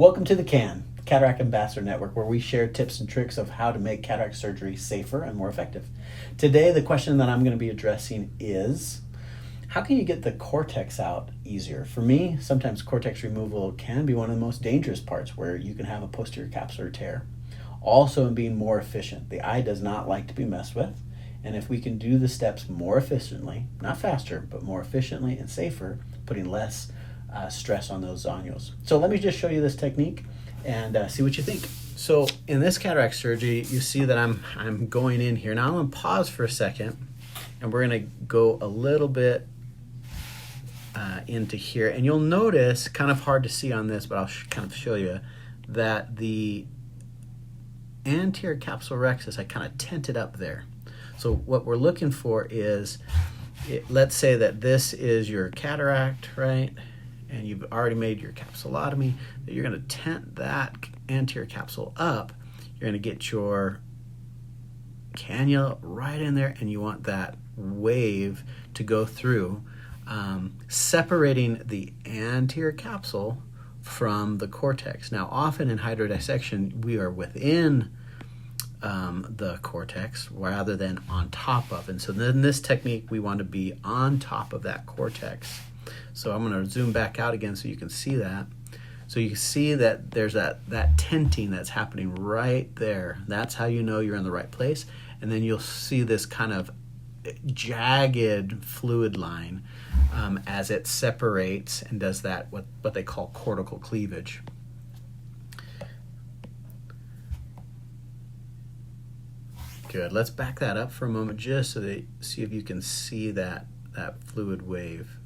Welcome to the Cataract Ambassador Network, where we share tips and tricks of how to make cataract surgery safer and more effective. Today, the question that I'm going to be addressing is, how can you get the cortex out easier? For me, sometimes cortex removal can be one of the most dangerous parts, where you can have a posterior capsular tear. Also, in being more efficient, the eye does not like to be messed with, and if we can do the steps more efficiently, not faster, but more efficiently and safer, putting less stress on those zonules. So let me just show you this technique and see what you think. So in this cataract surgery, you see that I'm going in here. Now I'm going to pause for a second, and we're going to go a little bit into here. And you'll notice, kind of hard to see on this, but I'll kind of show you, that the anterior capsule rhexis, I kind of tinted up there. So what we're looking for is, let's say that this is your cataract, right? And you've already made your capsulotomy, that you're going to tent that anterior capsule up. You're going to get your cannula right in there, and you want that wave to go through, separating the anterior capsule from the cortex. Now, often in hydrodissection, we are within the cortex rather than on top of. And so then this technique, we want to be on top of that cortex. So I'm going to zoom back out again so you can see that. So you can see that there's that tenting that's happening right there. That's how you know you're in the right place. And then you'll see this kind of jagged fluid line as it separates and does that, what they call cortical cleavage. Good. Let's back that up for a moment just so that see if you can see that fluid wave.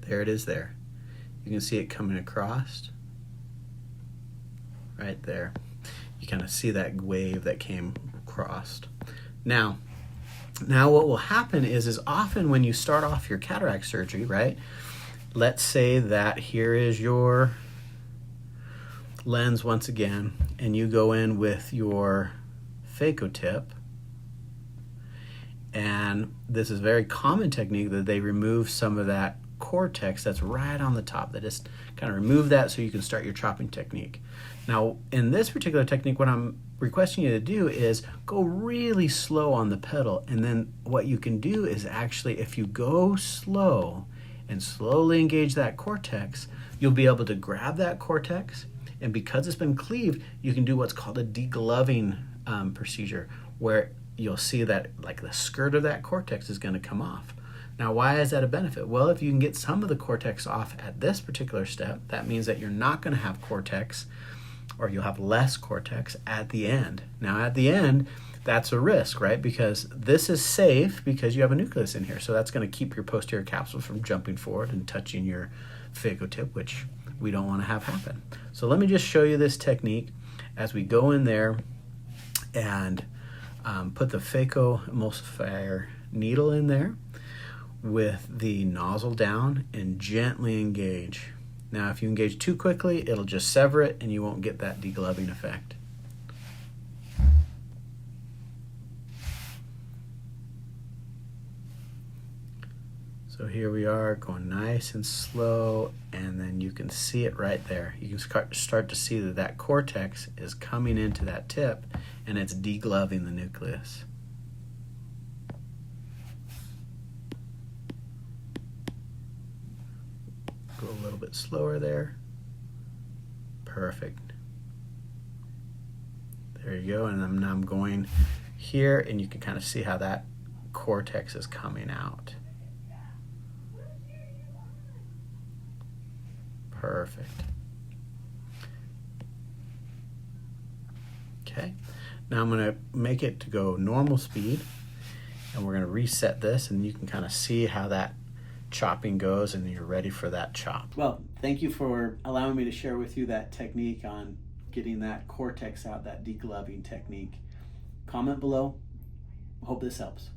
There it is there. You can see it coming across right there. You kind of see that wave that came across. Now what will happen is often when you start off your cataract surgery, right? Let's say that here is your lens once again, and you go in with your phaco tip. And this is a very common technique that they remove some of that cortex that's right on the top. They just kind of remove that so you can start your chopping technique. Now, in this particular technique, what I'm requesting you to do is go really slow on the pedal, and then what you can do is actually, if you go slow and slowly engage that cortex, you'll be able to grab that cortex, and because it's been cleaved, you can do what's called a degloving procedure, where you'll see that like the skirt of that cortex is going to come off. Now, why is that a benefit? Well, if you can get some of the cortex off at this particular step, that means that you're not going to have cortex, or you'll have less cortex at the end. Now, at the end, that's a risk, right? Because this is safe because you have a nucleus in here. So that's going to keep your posterior capsule from jumping forward and touching your phaco tip, which we don't want to have happen. So let me just show you this technique as we go in there and put the phaco emulsifier needle in there with the nozzle down and gently engage. Now, if you engage too quickly, it'll just sever it and you won't get that degloving effect. So here we are going nice and slow, and then you can see it right there. You can start to see that cortex is coming into that tip and it's degloving the nucleus. Go a little bit slower there. Perfect. There you go. And now I'm going here, and you can kind of see how that cortex is coming out. Perfect. Okay. Now I'm going to make it to go normal speed, and we're going to reset this, and you can kind of see how that chopping goes, and you're ready for that chop. Well, thank you for allowing me to share with you that technique on getting that cortex out, that degloving technique. Comment below. Hope this helps.